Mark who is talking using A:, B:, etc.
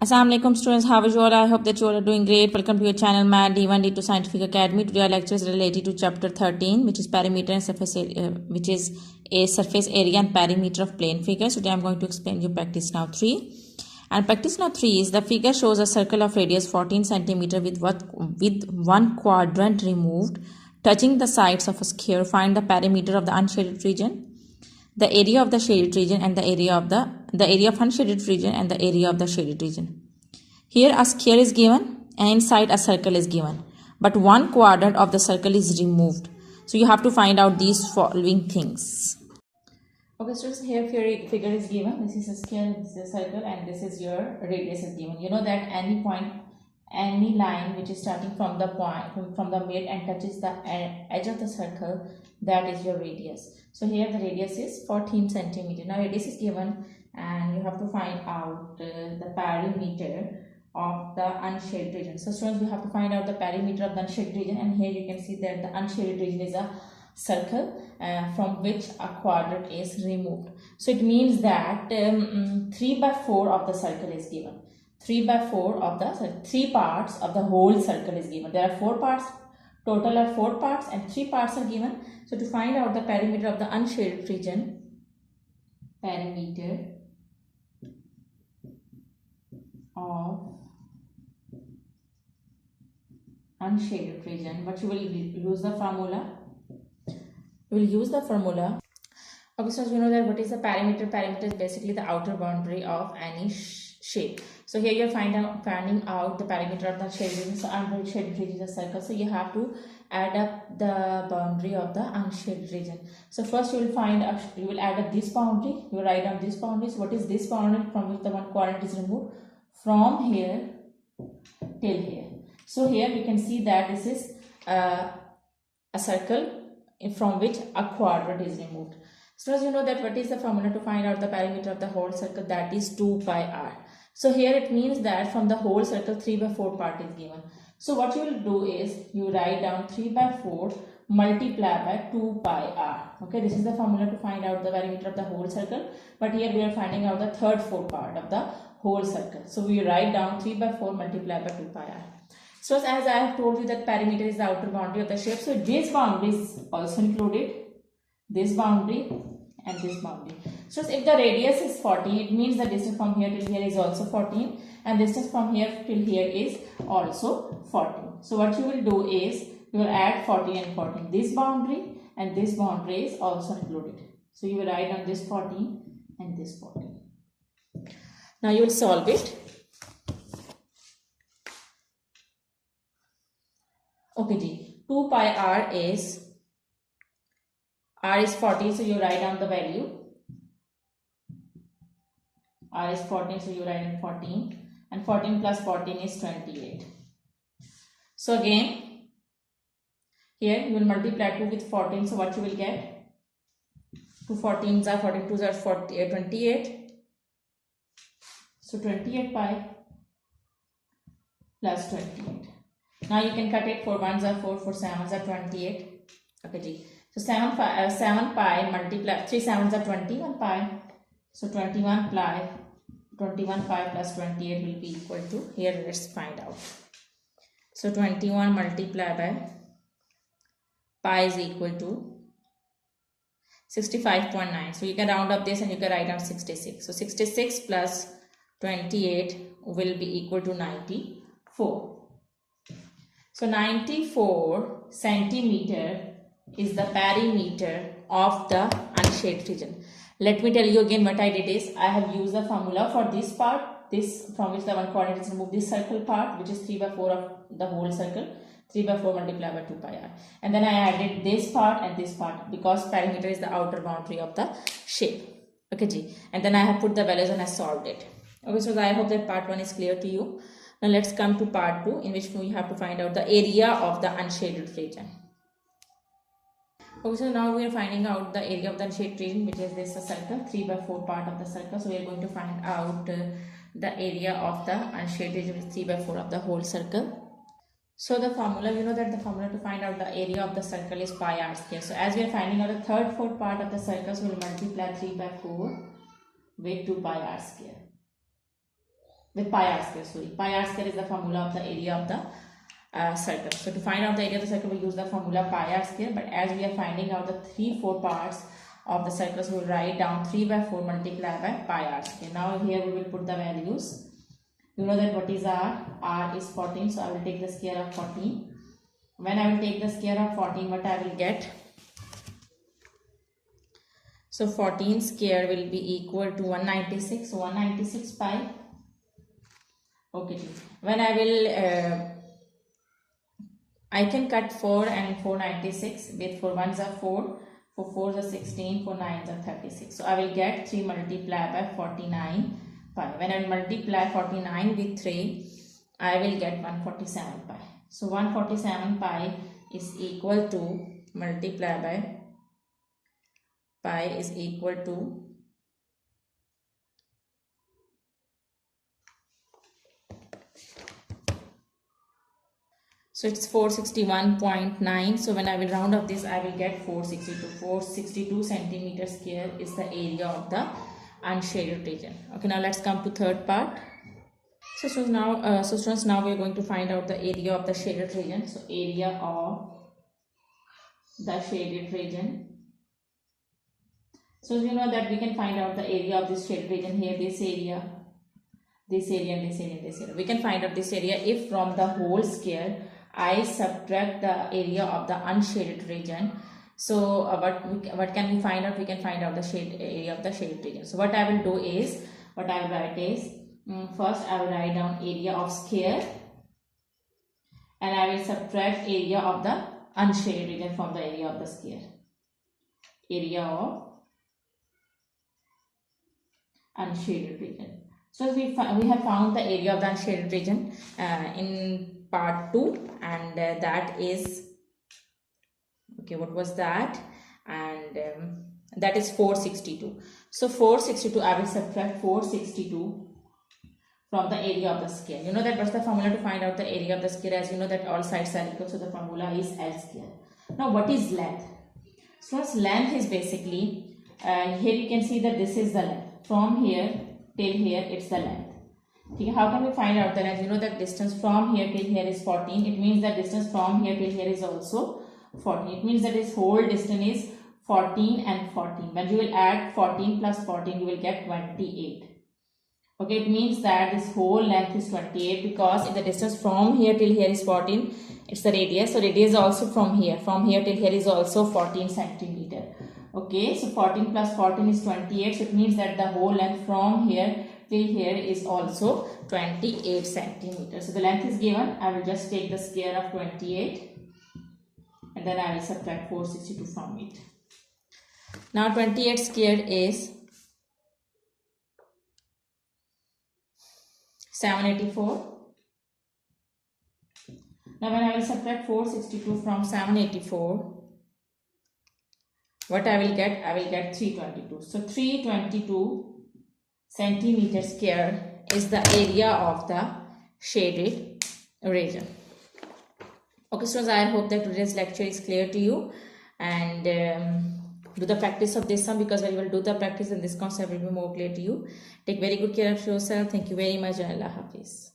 A: Assalamu alaikum students, how are you all? I hope that you all are doing great. Welcome to your channel Math D1 D2 Scientific Academy. Today our lecture is related to chapter 13, which is perimeter and surface area, which is a surface area and perimeter of plane figures. Today I'm going to explain you practice now 3. And practice now 3 is the figure shows a circle of radius 14 centimeter with one quadrant removed, touching the sides of a sphere. Find the perimeter of the unshaded region, the area of the shaded region, and the area of unshaded region, and the area of the shaded region. Here a sphere is given and inside a circle is given, but one quadrant of the circle is removed. So you have to find out these following things. Okay, students, here figure is given. This is a sphere, this is a circle, and this is your radius is given. You know that any point, any line which is starting from the point from the mid and touches the edge of the circle, that is your radius. So here the radius is 14 centimeter. Now radius is given and you have to find out the perimeter of the unshaded region. So students, we have to find out the perimeter of the unshaded region, and here you can see that the unshaded region is a circle from which a quadrant is removed. So it means that 3/4 of the circle is given. 3/4 of the 3 parts of the whole circle is given. There are 4 parts, total are 4 parts, and 3 parts are given. So to find out the perimeter of the unshaded region, perimeter of unshaded region, but you will use the formula. You will use the formula. Okay, so you know that what is the perimeter? Perimeter is basically the outer boundary of any shape. So here you are finding out the perimeter of the shaded region. So unshaded region is a circle. So you have to add up the boundary of the unshaded region. So first you will add up this boundary. You will write down this boundary. So what is this boundary from which the one quadrant is removed? From here till here. So here we can see that this is a circle from which a quadrant is removed. So as you know that what is the formula to find out the perimeter of the whole circle? That is 2 pi r. So here it means that from the whole circle 3/4 part is given. So what you will do is you write down 3/4 multiplied by 2 pi r. Okay, this is the formula to find out the perimeter of the whole circle. But here we are finding out the 3/4 part of the whole circle. So we write down 3/4 multiplied by 2 pi r. So as I have told you that perimeter is the outer boundary of the shape. So this boundary is also included. This boundary and this boundary. So if the radius is 14, it means the distance from here till here is also 14, and distance from here till here is also 14. So what you will do is you will add 14 and 14. This boundary and this boundary is also included. So you will write down this 14 and this 14. Now you will solve it. Okay, G. 2 pi r is 14, so you write down the value. R is 14, so you write in 14, and 14 plus 14 is 28. So again, here you will multiply 2 with 14, so what you will get? 2 14s are 42s are 28. So 28 pi plus 28. Now you can cut it. 4 1s are 4, 4 7s are 28. Okay, G. So 7 pi multiply 3 7s are 21 pi. So 21 pi plus 28 will be equal to, here let's find out. So 21 multiplied by pi is equal to 65.9. So you can round up this and you can write down 66. So 66 plus 28 will be equal to 94. So 94 centimeter is the perimeter of the unshaded region. Let me tell you again what I did is I have used the formula for this part, this from which the one quadrant is removed, this circle part which is 3/4 of the whole circle, 3/4 multiplied by 2 pi r, and then I added this part and this part because perimeter is the outer boundary of the shape. Okay, G. And then I have put the values and I solved it. Okay, so I hope that part 1 is clear to you. Now let's come to part 2, in which we have to find out the area of the unshaded region. Okay, so now we are finding out the area of the unshaded region, which is this circle, 3/4 part of the circle. So we are going to find out the area of the unshaded region, which is 3/4 of the whole circle. So the formula, you know that the formula to find out the area of the circle is pi r square. So as we are finding out the 3/4 part of the circle, so we will multiply 3/4 with 2 pi r square. with pi r square. Sorry, pi r square is the formula of the area of the circle. So to find out the area of the circle, we use the formula pi r square. But as we are finding out the 3/4 parts of the circle, so we will write down 3/4 multiplied by pi r square. Now here we will put the values. You know that what is r? R is 14. So I will take the square of 14. When I will take the square of 14, what I will get? So 14 square will be equal to 196. So 196 pi. Okay. When I will, I can cut 4 and 496. With 4 ones are 4. For 4 are 16. For 9 are 36. So I will get 3 multiplied by 49 pi. When I will multiply 49 with 3, I will get 147 pi. So 147 pi is equal to, multiply by pi is equal to so it's 461.9. So when I will round up this, I will get 462. 462 centimeter square is the area of the unshaded region. Okay, now let's come to third part. So students, now we are going to find out the area of the shaded region. So area of the shaded region. So you know that we can find out the area of this shaded region here, this area, this area, and this area, and this area. We can find out this area if from the whole square I subtract the area of the unshaded region. So what can we find out? We can find out the area of the shaded region. So what I will do is, what I will write is, first I will write down area of square and I will subtract area of the unshaded region from the area of the square. Area of unshaded region. So we have found the area of the unshaded region in part 2, and that is, okay, what was that? And that is 462. So 462, I will subtract 462 from the area of the square. You know that what's the formula to find out the area of the square? As you know that all sides are equal, so the formula is L square. Now what is length? So length is basically, here you can see that this is the length. From here till here, it's the length. Okay, how can we find out the length? You know that distance from here till here is 14. It means that distance from here till here is also 14. It means that this whole distance is 14 and 14. When you will add 14 plus 14, you will get 28. Okay, it means that this whole length is 28, because if the distance from here till here is 14, it's the radius. So radius also from here till here is also 14 centimeter. Okay, so 14 plus 14 is 28. So it means that the whole length from here till here is also 28 centimeters. So the length is given. I will just take the square of 28 and then I will subtract 462 from it. Now 28 squared is 784. Now when I will subtract 462 from 784, what I will get? I will get 322. So 322 centimeter square is the area of the shaded region. Okay students, I hope that today's lecture is clear to you, and do the practice of this sum, because when you will do the practice, then this concept will be more clear to you. Take very good care of yourself. Thank you very much, and Allah Hafiz.